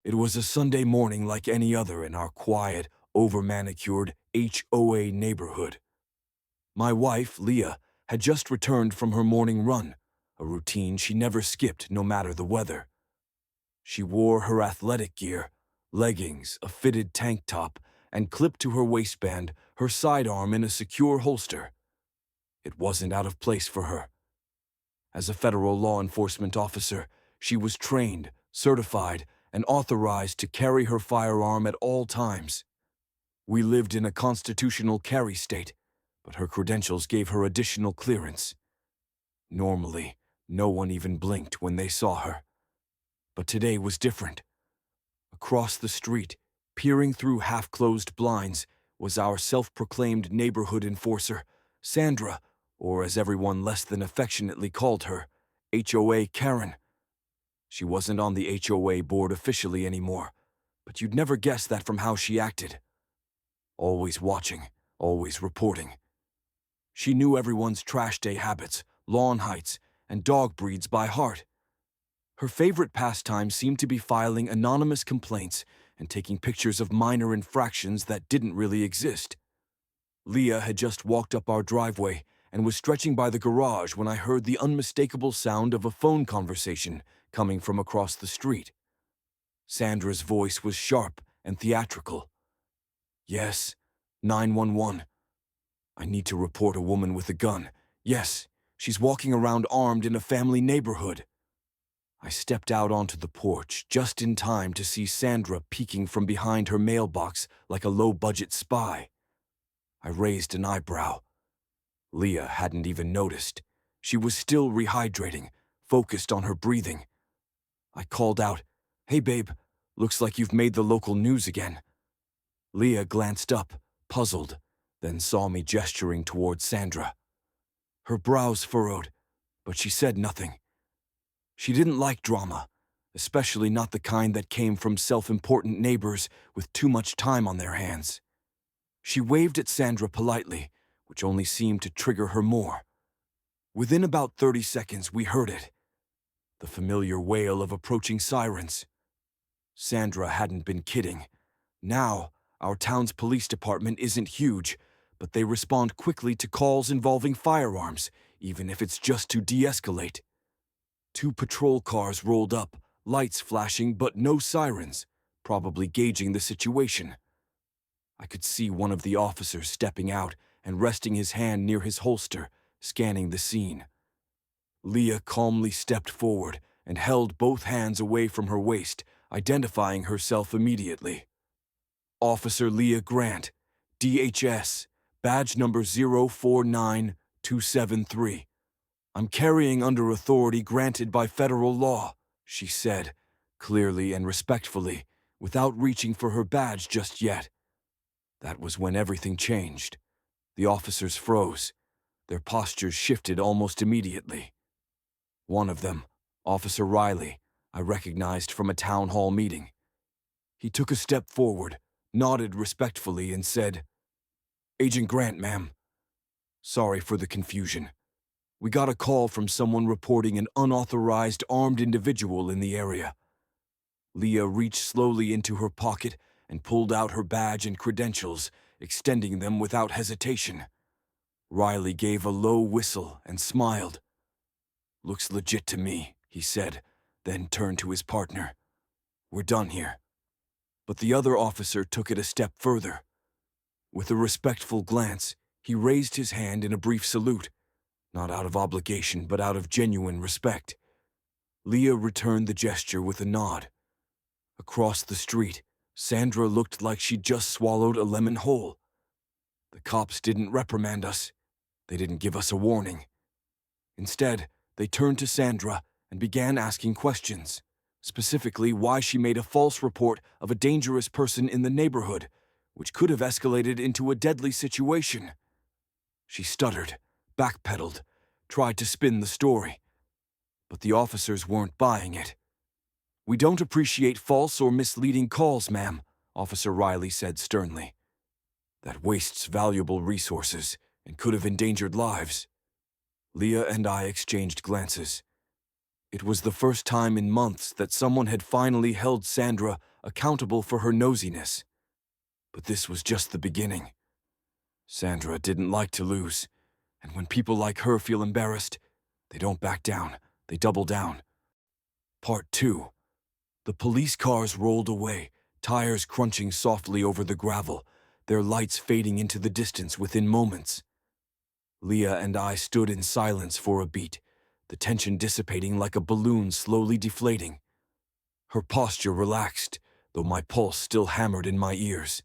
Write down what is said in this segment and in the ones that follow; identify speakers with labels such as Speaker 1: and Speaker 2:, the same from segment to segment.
Speaker 1: It was a Sunday morning like any other in our quiet, over-manicured HOA neighborhood. My wife, Leah, had just returned from her morning run, a routine she never skipped no matter the weather. She wore her athletic gear, leggings, a fitted tank top, and clipped to her waistband, her sidearm in a secure holster. It wasn't out of place for her. As a federal law enforcement officer, she was trained, certified, and authorized to carry her firearm at all times. We lived in a constitutional carry state, but her credentials gave her additional clearance. Normally, no one even blinked when they saw her. But today was different. Across the street, peering through half-closed blinds, was our self-proclaimed neighborhood enforcer, Sandra, or as everyone less than affectionately called her, HOA Karen. She wasn't on the HOA board officially anymore, but you'd never guess that from how she acted. Always watching, always reporting. She knew everyone's trash day habits, lawn heights, and dog breeds by heart. Her favorite pastime seemed to be filing anonymous complaints and taking pictures of minor infractions that didn't really exist. Leah had just walked up our driveway and was stretching by the garage when I heard the unmistakable sound of a phone conversation coming from across the street. Sandra's voice was sharp and theatrical. "Yes, 911. I need to report a woman with a gun. Yes, she's walking around armed in a family neighborhood." I stepped out onto the porch just in time to see Sandra peeking from behind her mailbox like a low-budget spy. I raised an eyebrow. Leah hadn't even noticed. She was still rehydrating, focused on her breathing. I called out, "Hey babe, looks like you've made the local news again." Leah glanced up, puzzled, then saw me gesturing toward Sandra. Her brows furrowed, but she said nothing. She didn't like drama, especially not the kind that came from self-important neighbors with too much time on their hands. She waved at Sandra politely, which only seemed to trigger her more. Within about 30 seconds, we heard it. The familiar wail of approaching sirens. Sandra hadn't been kidding. Now, our town's police department isn't huge, but they respond quickly to calls involving firearms, even if it's just to de-escalate. 2 patrol cars rolled up, lights flashing but no sirens, probably gauging the situation. I could see one of the officers stepping out and resting his hand near his holster, scanning the scene. Leah calmly stepped forward and held both hands away from her waist, identifying herself immediately. "Officer Leah Grant, DHS, badge number 049273. I'm carrying under authority granted by federal law," she said, clearly and respectfully, without reaching for her badge just yet. That was when everything changed. The officers froze. Their postures shifted almost immediately. One of them, Officer Riley, I recognized from a town hall meeting. He took a step forward, nodded respectfully, and said, "Agent Grant, ma'am. Sorry for the confusion. We got a call from someone reporting an unauthorized armed individual in the area." Leah reached slowly into her pocket and pulled out her badge and credentials, extending them without hesitation. Riley gave a low whistle and smiled. "Looks legit to me," he said, then turned to his partner. "We're done here." But the other officer took it a step further. With a respectful glance, he raised his hand in a brief salute, not out of obligation but out of genuine respect. Leah returned the gesture with a nod. Across the street, Sandra looked like she'd just swallowed a lemon whole. The cops didn't reprimand us. They didn't give us a warning. Instead, they turned to Sandra and began asking questions, specifically why she made a false report of a dangerous person in the neighborhood, which could have escalated into a deadly situation. She stuttered, backpedaled, tried to spin the story. But the officers weren't buying it. "We don't appreciate false or misleading calls, ma'am," Officer Riley said sternly. "That wastes valuable resources and could have endangered lives." Leah and I exchanged glances. It was the first time in months that someone had finally held Sandra accountable for her nosiness. But this was just the beginning. Sandra didn't like to lose, and when people like her feel embarrassed, they don't back down, they double down. Part 2. The police cars rolled away, tires crunching softly over the gravel, their lights fading into the distance within moments. Leah and I stood in silence for a beat, the tension dissipating like a balloon slowly deflating. Her posture relaxed, though my pulse still hammered in my ears.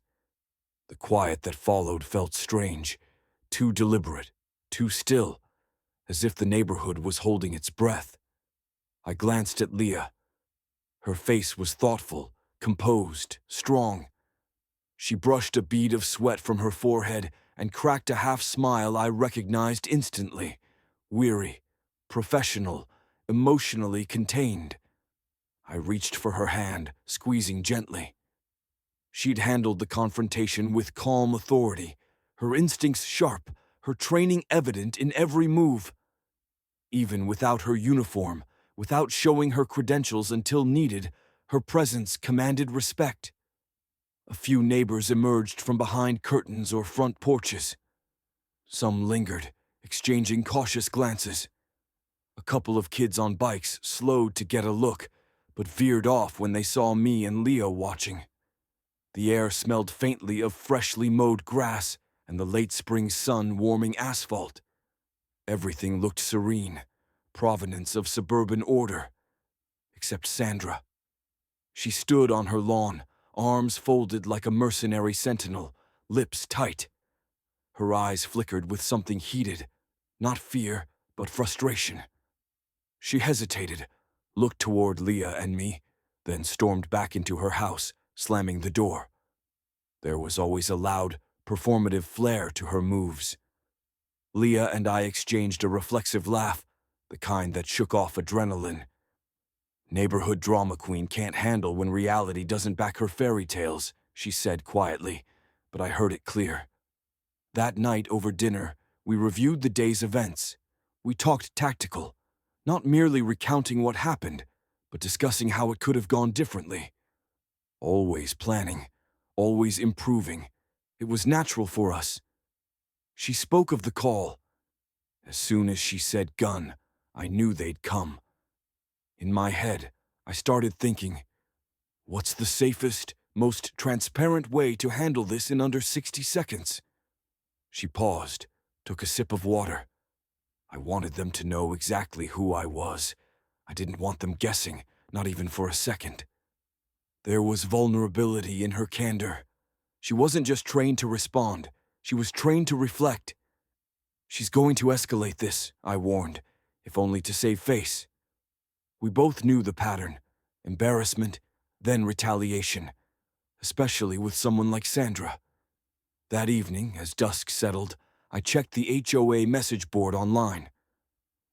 Speaker 1: The quiet that followed felt strange, too deliberate, too still, as if the neighborhood was holding its breath. I glanced at Leah. Her face was thoughtful, composed, strong. She brushed a bead of sweat from her forehead and cracked a half-smile I recognized instantly. Weary, professional, emotionally contained. I reached for her hand, squeezing gently. She'd handled the confrontation with calm authority, her instincts sharp, her training evident in every move. Even without her uniform, without showing her credentials until needed, her presence commanded respect. A few neighbors emerged from behind curtains or front porches. Some lingered, exchanging cautious glances. A couple of kids on bikes slowed to get a look, but veered off when they saw me and Leah watching. The air smelled faintly of freshly mowed grass and the late spring sun warming asphalt. Everything looked serene, provenance of suburban order. Except Sandra. She stood on her lawn, arms folded like a mercenary sentinel, lips tight. Her eyes flickered with something heated, not fear, but frustration. She hesitated, looked toward Leah and me, then stormed back into her house, slamming the door. There was always a loud, performative flair to her moves. Leah and I exchanged a reflexive laugh, the kind that shook off adrenaline. Neighborhood drama queen can't handle when reality doesn't back her fairy tales, she said quietly, but I heard it clear. That night over dinner, we reviewed the day's events. We talked tactical, not merely recounting what happened, but discussing how it could have gone differently. Always planning, always improving. It was natural for us. She spoke of the call. As soon as she said gun, I knew they'd come. In my head, I started thinking, what's the safest, most transparent way to handle this in under 60 seconds? She paused, took a sip of water. I wanted them to know exactly who I was. I didn't want them guessing, not even for a second. There was vulnerability in her candor. She wasn't just trained to respond, she was trained to reflect. She's going to escalate this, I warned, if only to save face. We both knew the pattern: embarrassment, then retaliation, especially with someone like Sandra. That evening, as dusk settled, I checked the HOA message board online.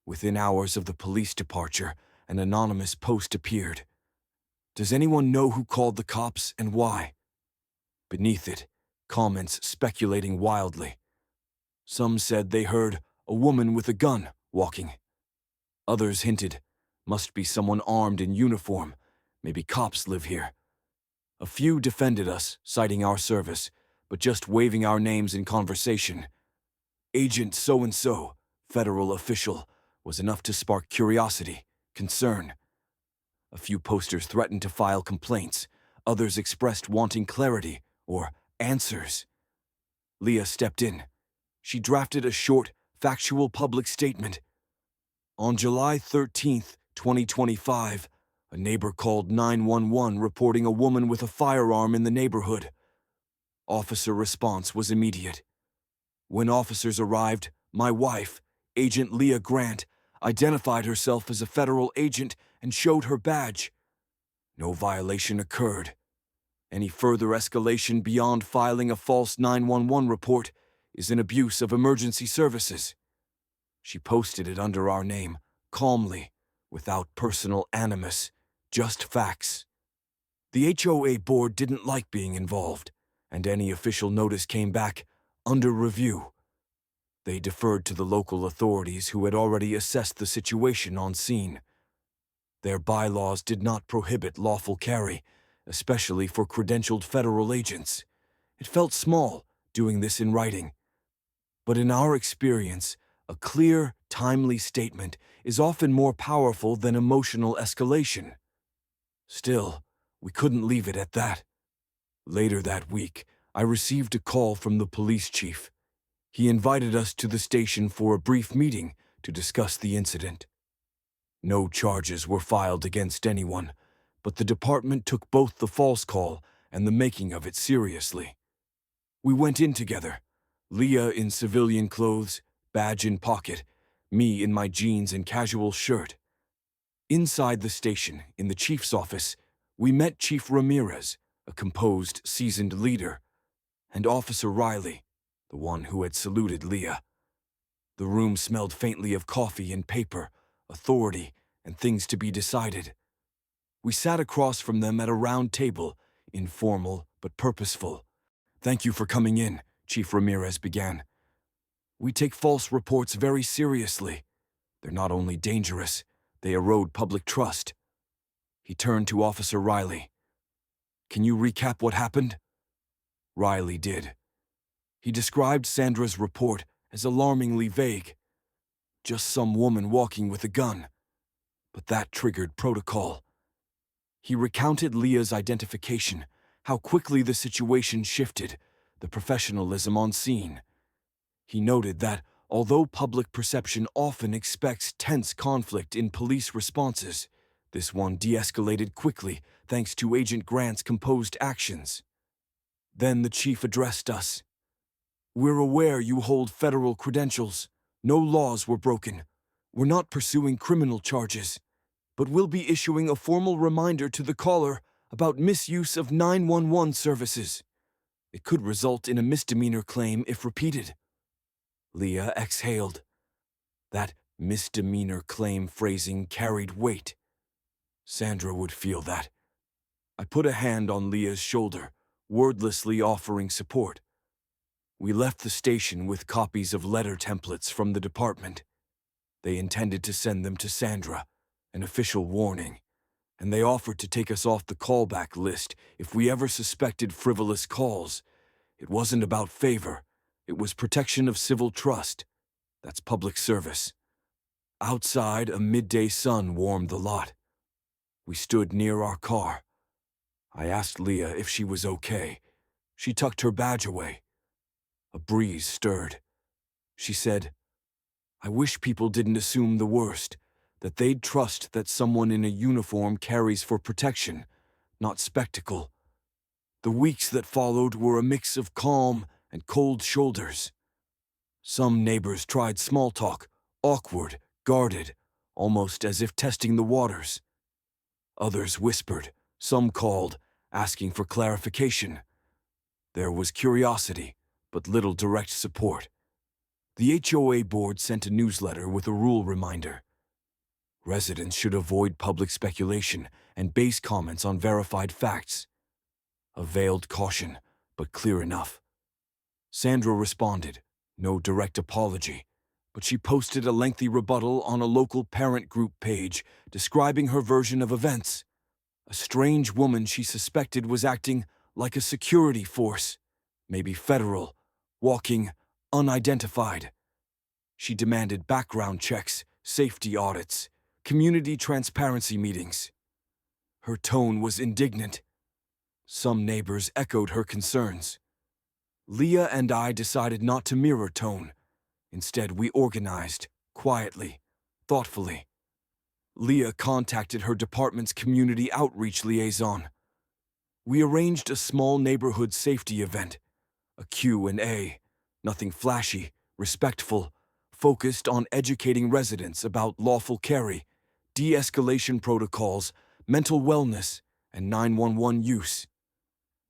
Speaker 1: Within hours of the police departure, an anonymous post appeared. Does anyone know who called the cops and why? Beneath it, comments speculating wildly. Some said they heard a woman with a gun walking. Others hinted, must be someone armed in uniform, maybe cops live here. A few defended us, citing our service, but just waving our names in conversation. Agent so-and-so, federal official, was enough to spark curiosity, concern. A few posters threatened to file complaints, others expressed wanting clarity or answers. Leah stepped in. She drafted a short, factual public statement. On July 13th, 2025, a neighbor called 911 reporting a woman with a firearm in the neighborhood. Officer response was immediate. When officers arrived, my wife, Agent Leah Grant, identified herself as a federal agent and showed her badge. No violation occurred. Any further escalation beyond filing a false 911 report is an abuse of emergency services. She posted it under our name, calmly, without personal animus, just facts. The HOA board didn't like being involved, and any official notice came back under review. They deferred to the local authorities who had already assessed the situation on scene. Their bylaws did not prohibit lawful carry, especially for credentialed federal agents. It felt small, doing this in writing. But in our experience, a clear, timely statement is often more powerful than emotional escalation. Still, we couldn't leave it at that. Later that week, I received a call from the police chief. He invited us to the station for a brief meeting to discuss the incident. No charges were filed against anyone, but the department took both the false call and the making of it seriously. We went in together, Leah in civilian clothes, badge in pocket, me in my jeans and casual shirt. Inside the station, in the chief's office, we met Chief Ramirez, a composed, seasoned leader, and Officer Riley, the one who had saluted Leah. The room smelled faintly of coffee and paper, authority, and things to be decided. We sat across from them at a round table, informal but purposeful. "Thank you for coming in," Chief Ramirez began. "We take false reports very seriously. They're not only dangerous, they erode public trust." He turned to Officer Riley. "Can you recap what happened?" Riley did. He described Sandra's report as alarmingly vague. Just some woman walking with a gun. But that triggered protocol. He recounted Leah's identification, how quickly the situation shifted, the professionalism on scene. He noted that, although public perception often expects tense conflict in police responses, this one de-escalated quickly thanks to Agent Grant's composed actions. Then the chief addressed us. "We're aware you hold federal credentials. No laws were broken. We're not pursuing criminal charges, but we'll be issuing a formal reminder to the caller about misuse of 911 services. It could result in a misdemeanor claim if repeated." Leah exhaled. That misdemeanor claim phrasing carried weight. Sandra would feel that. I put a hand on Leah's shoulder, wordlessly offering support. We left the station with copies of letter templates from the department. They intended to send them to Sandra, an official warning, and they offered to take us off the callback list if we ever suspected frivolous calls. It wasn't about favor. It was protection of civil trust. That's public service. Outside, a midday sun warmed the lot. We stood near our car. I asked Leah if she was okay. She tucked her badge away. A breeze stirred. She said, "I wish people didn't assume the worst, that they'd trust that someone in a uniform carries for protection, not spectacle." The weeks that followed were a mix of calm and cold shoulders. Some neighbors tried small talk, awkward, guarded, almost as if testing the waters. Others whispered, some called, asking for clarification. There was curiosity, but little direct support. The HOA board sent a newsletter with a rule reminder. Residents should avoid public speculation and base comments on verified facts. A veiled caution, but clear enough. Sandra responded, no direct apology, but she posted a lengthy rebuttal on a local parent group page describing her version of events. A strange woman she suspected was acting like a security force, maybe federal, walking unidentified. She demanded background checks, safety audits, community transparency meetings. Her tone was indignant. Some neighbors echoed her concerns. Leah and I decided not to mirror tone. Instead, we organized, quietly, thoughtfully. Leah contacted her department's community outreach liaison. We arranged a small neighborhood safety event, a Q&A, nothing flashy, respectful, focused on educating residents about lawful carry, de-escalation protocols, mental wellness, and 911 use.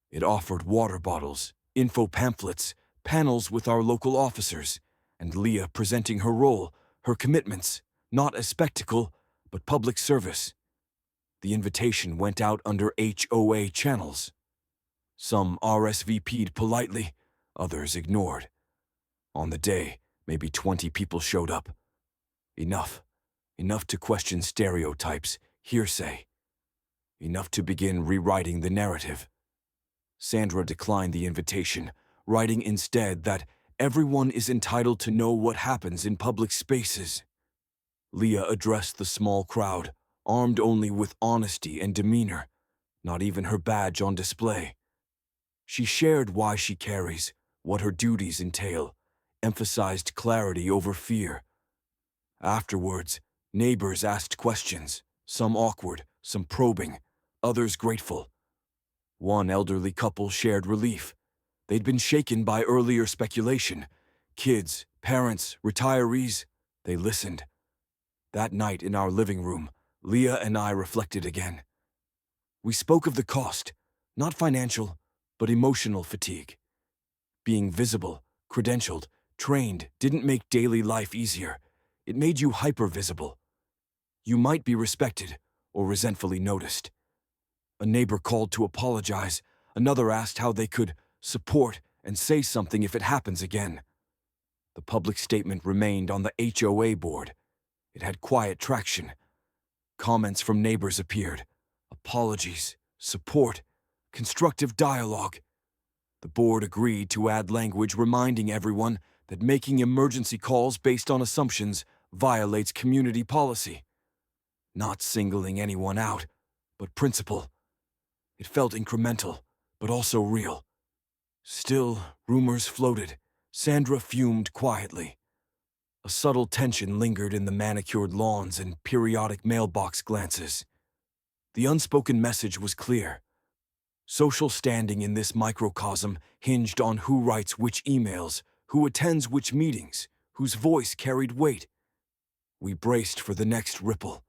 Speaker 1: It offered water bottles, info pamphlets, panels with our local officers, and Leah presenting her role, her commitments, not as spectacle, but public service. The invitation went out under HOA channels. Some RSVP'd politely, others ignored. On the day, maybe 20 people showed up. Enough to question stereotypes, hearsay. enough to begin rewriting the narrative. Sandra declined the invitation, writing instead that everyone is entitled to know what happens in public spaces. Leah addressed the small crowd, armed only with honesty and demeanor, not even her badge on display. She shared why she carries, what her duties entail, emphasized clarity over fear. Afterwards, neighbors asked questions, some awkward, some probing, others grateful. One elderly couple shared relief. They'd been shaken by earlier speculation. Kids, parents, retirees, they listened. That night in our living room, Leah and I reflected again. We spoke of the cost, not financial, but emotional fatigue. Being visible, credentialed, trained didn't make daily life easier. It made you hyper-visible. You might be respected or resentfully noticed. A neighbor called to apologize. Another asked how they could support and say something if it happens again. The public statement remained on the HOA board. It had quiet traction. Comments from neighbors appeared. Apologies, support, constructive dialogue. The board agreed to add language reminding everyone that making emergency calls based on assumptions violates community policy. Not singling anyone out, but principle. It felt incremental, but also real. Still, rumors floated. Sandra fumed quietly. A subtle tension lingered in the manicured lawns and periodic mailbox glances. The unspoken message was clear. Social standing in this microcosm hinged on who writes which emails, who attends which meetings, whose voice carried weight. We braced for the next ripple.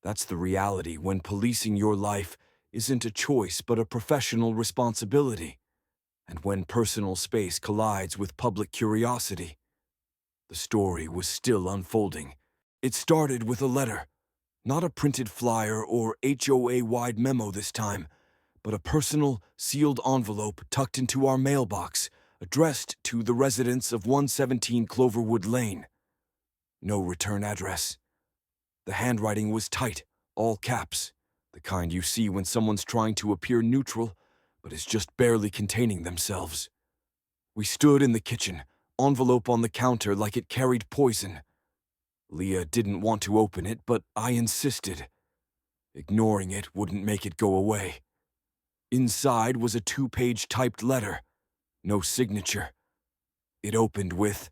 Speaker 1: That's the reality when policing your life isn't a choice but a professional responsibility, and when personal space collides with public curiosity. The story was still unfolding. It started with a letter, not a printed flyer or HOA-wide memo this time, but a personal, sealed envelope tucked into our mailbox, addressed to the residents of 117 Cloverwood Lane. No return address. The handwriting was tight, all caps, the kind you see when someone's trying to appear neutral, but is just barely containing themselves. We stood in the kitchen, envelope on the counter like it carried poison. Leah didn't want to open it, but I insisted. Ignoring it wouldn't make it go away. Inside was a 2-page typed letter. No signature. It opened with,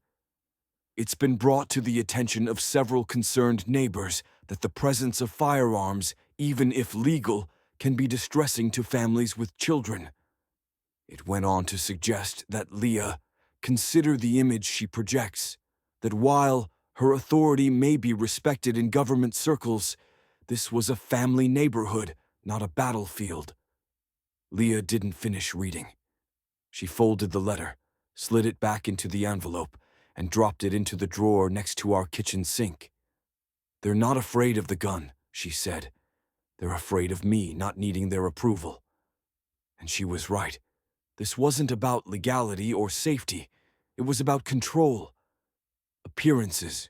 Speaker 1: "It's been brought to the attention of several concerned neighbors that the presence of firearms, even if legal, can be distressing to families with children." It went on to suggest that Leah consider the image she projects, that while her authority may be respected in government circles, this was a family neighborhood, not a battlefield. Leah didn't finish reading. She folded the letter, slid it back into the envelope, and dropped it into the drawer next to our kitchen sink. "They're not afraid of the gun," she said. "They're afraid of me not needing their approval." And she was right. This wasn't about legality or safety. It was about control. Appearances.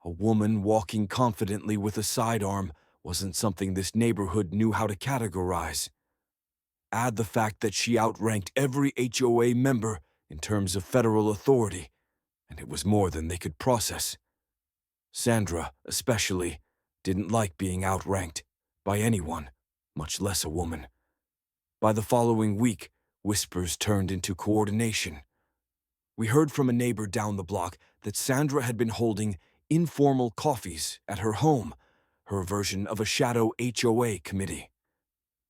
Speaker 1: A woman walking confidently with a sidearm wasn't something this neighborhood knew how to categorize. Add the fact that she outranked every HOA member in terms of federal authority, and it was more than they could process. Sandra, especially, didn't like being outranked by anyone, much less a woman. By the following week, whispers turned into coordination. We heard from a neighbor down the block that Sandra had been holding informal coffees at her home, her version of a shadow HOA committee.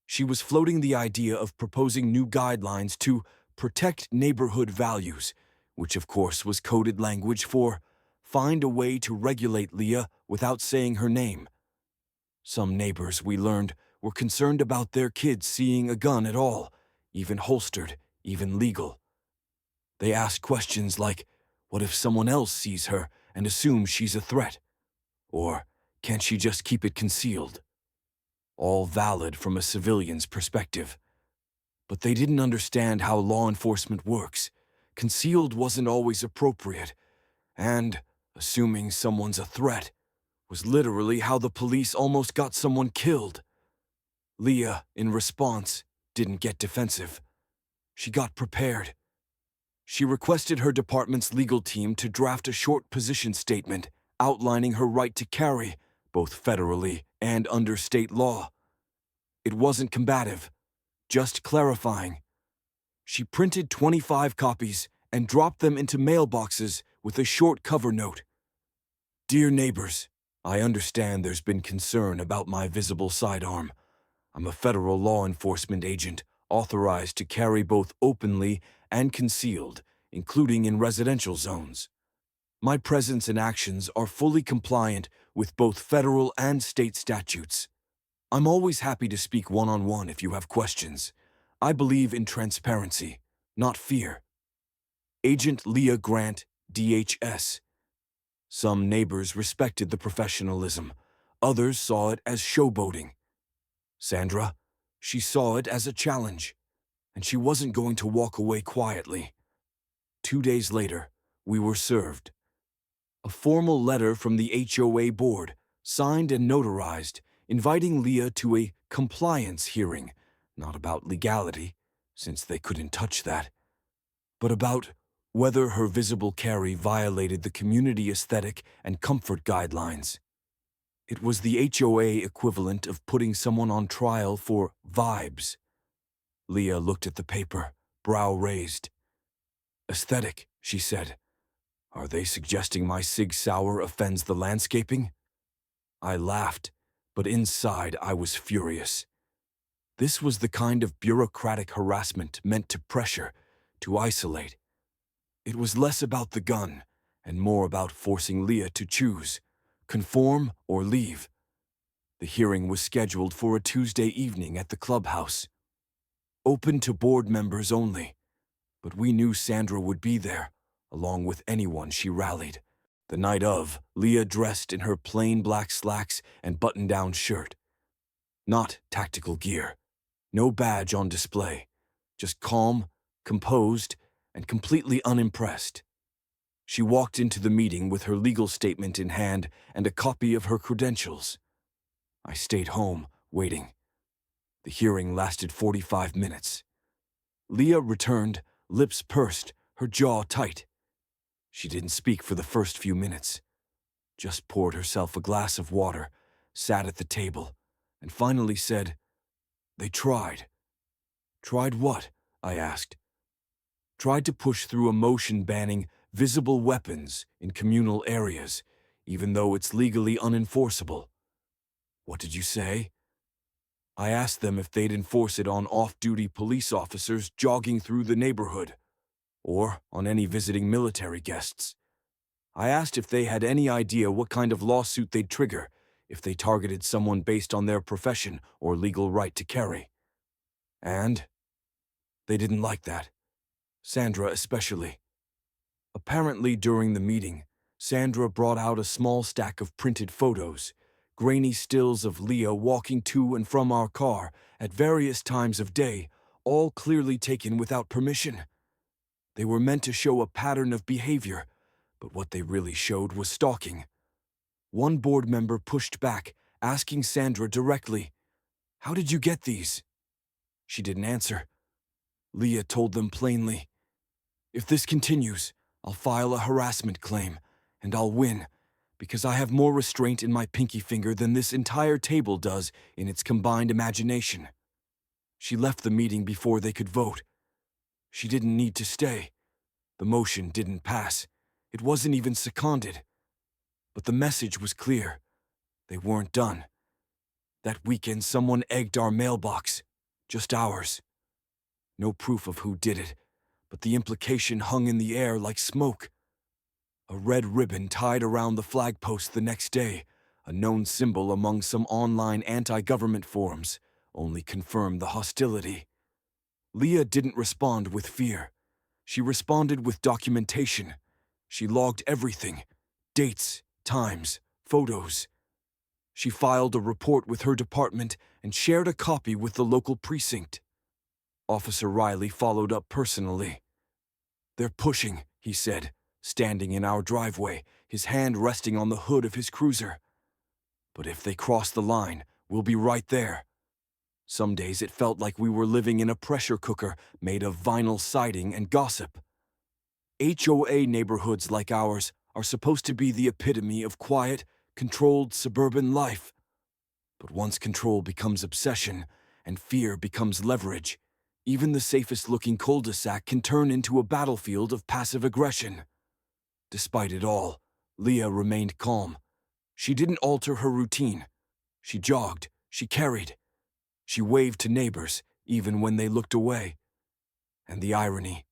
Speaker 1: She was floating the idea of proposing new guidelines to protect neighborhood values, which of course was coded language for find a way to regulate Leah without saying her name. Some neighbors, we learned, were concerned about their kids seeing a gun at all, even holstered, even legal. They asked questions like, what if someone else sees her and assumes she's a threat? Or, can't she just keep it concealed? All valid from a civilian's perspective. But they didn't understand how law enforcement works. Concealed wasn't always appropriate, and assuming someone's a threat was literally how the police almost got someone killed. Leah, in response, didn't get defensive. She got prepared. She requested her department's legal team to draft a short position statement outlining her right to carry, both federally and under state law. It wasn't combative, just clarifying. She printed 25 copies and dropped them into mailboxes with a short cover note. Dear neighbors, I understand there's been concern about my visible sidearm. I'm a federal law enforcement agent authorized to carry both openly and concealed, including in residential zones. My presence and actions are fully compliant with both federal and state statutes. I'm always happy to speak one-on-one if you have questions. I believe in transparency, not fear. Agent Leah Grant, DHS. Some neighbors respected the professionalism. Others saw it as showboating. Sandra, she saw it as a challenge, and she wasn't going to walk away quietly. 2 days later, we were served. A formal letter from the HOA board, signed and notarized, inviting Leah to a compliance hearing, not about legality, since they couldn't touch that, but about whether her visible carry violated the community aesthetic and comfort guidelines. It was the HOA equivalent of putting someone on trial for vibes. Leah looked at the paper, brow raised. Aesthetic, she said. Are they suggesting my Sig Sauer offends the landscaping? I laughed, but inside I was furious. This was the kind of bureaucratic harassment meant to pressure, to isolate. It was less about the gun and more about forcing Leah to choose, conform or leave. The hearing was scheduled for a Tuesday evening at the clubhouse. Open to board members only, but we knew Sandra would be there, along with anyone she rallied. The night of, Leah dressed in her plain black slacks and button-down shirt. Not tactical gear. No badge on display. Just calm, composed, and completely unimpressed. She walked into the meeting with her legal statement in hand and a copy of her credentials. I stayed home, waiting. The hearing lasted 45 minutes. Leah returned, lips pursed, her jaw tight. She didn't speak for the first few minutes. Just poured herself a glass of water, sat at the table, and finally said, "They tried." Tried what? I asked. Tried to push through a motion banning visible weapons in communal areas, even though it's legally unenforceable. What did you say? I asked them if they'd enforce it on off-duty police officers jogging through the neighborhood, or on any visiting military guests. I asked if they had any idea what kind of lawsuit they'd trigger if they targeted someone based on their profession or legal right to carry. And they didn't like that. Sandra especially. Apparently during the meeting, Sandra brought out a small stack of printed photos, grainy stills of Leah walking to and from our car at various times of day, all clearly taken without permission. They were meant to show a pattern of behavior, but what they really showed was stalking. One board member pushed back, asking Sandra directly, "How did you get these?" She didn't answer. Leah told them plainly, "If this continues, I'll file a harassment claim, and I'll win, because I have more restraint in my pinky finger than this entire table does in its combined imagination." She left the meeting before they could vote. She didn't need to stay. The motion didn't pass. It wasn't even seconded. But the message was clear. They weren't done. That weekend someone egged our mailbox. Just ours. No proof of who did it, but the implication hung in the air like smoke. A red ribbon tied around the flagpost the next day, a known symbol among some online anti-government forums, only confirmed the hostility. Leah didn't respond with fear. She responded with documentation. She logged everything: dates, times, photos. She filed a report with her department and shared a copy with the local precinct. Officer Riley followed up personally. "They're pushing," he said, standing in our driveway, his hand resting on the hood of his cruiser. "But if they cross the line, we'll be right there." Some days it felt like we were living in a pressure cooker made of vinyl siding and gossip. HOA neighborhoods like ours are supposed to be the epitome of quiet, controlled suburban life. But once control becomes obsession and fear becomes leverage, even the safest-looking cul-de-sac can turn into a battlefield of passive aggression. Despite it all, Leah remained calm. She didn't alter her routine. She jogged, she carried. She waved to neighbors, even when they looked away. And the irony,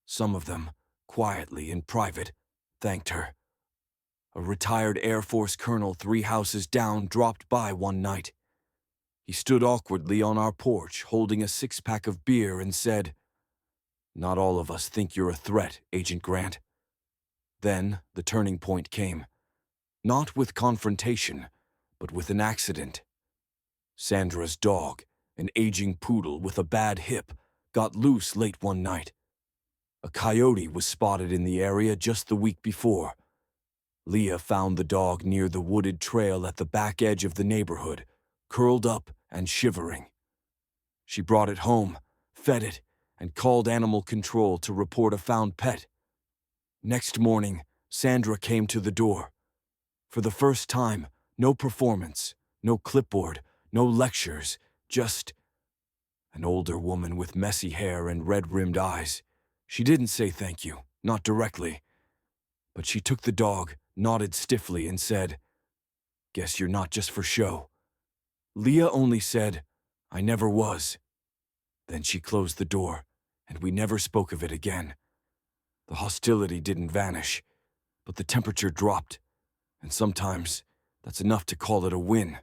Speaker 1: some of them, quietly in private, thanked her. A retired Air Force colonel 3 houses down dropped by one night. He stood awkwardly on our porch, holding a 6-pack of beer, and said, "Not all of us think you're a threat, Agent Grant." Then the turning point came. Not with confrontation, but with an accident. Sandra's dog, an aging poodle with a bad hip, got loose late one night. A coyote was spotted in the area just the week before. Leah found the dog near the wooded trail at the back edge of the neighborhood, curled up and shivering. She brought it home, fed it, and called animal control to report a found pet. Next morning, Sandra came to the door. For the first time, no performance, no clipboard, no lectures, just an older woman with messy hair and red-rimmed eyes. She didn't say thank you, not directly. But she took the dog, nodded stiffly, and said, "Guess you're not just for show." Leah only said, "I never was." Then she closed the door, and we never spoke of it again. The hostility didn't vanish, but the temperature dropped, and sometimes that's enough to call it a win.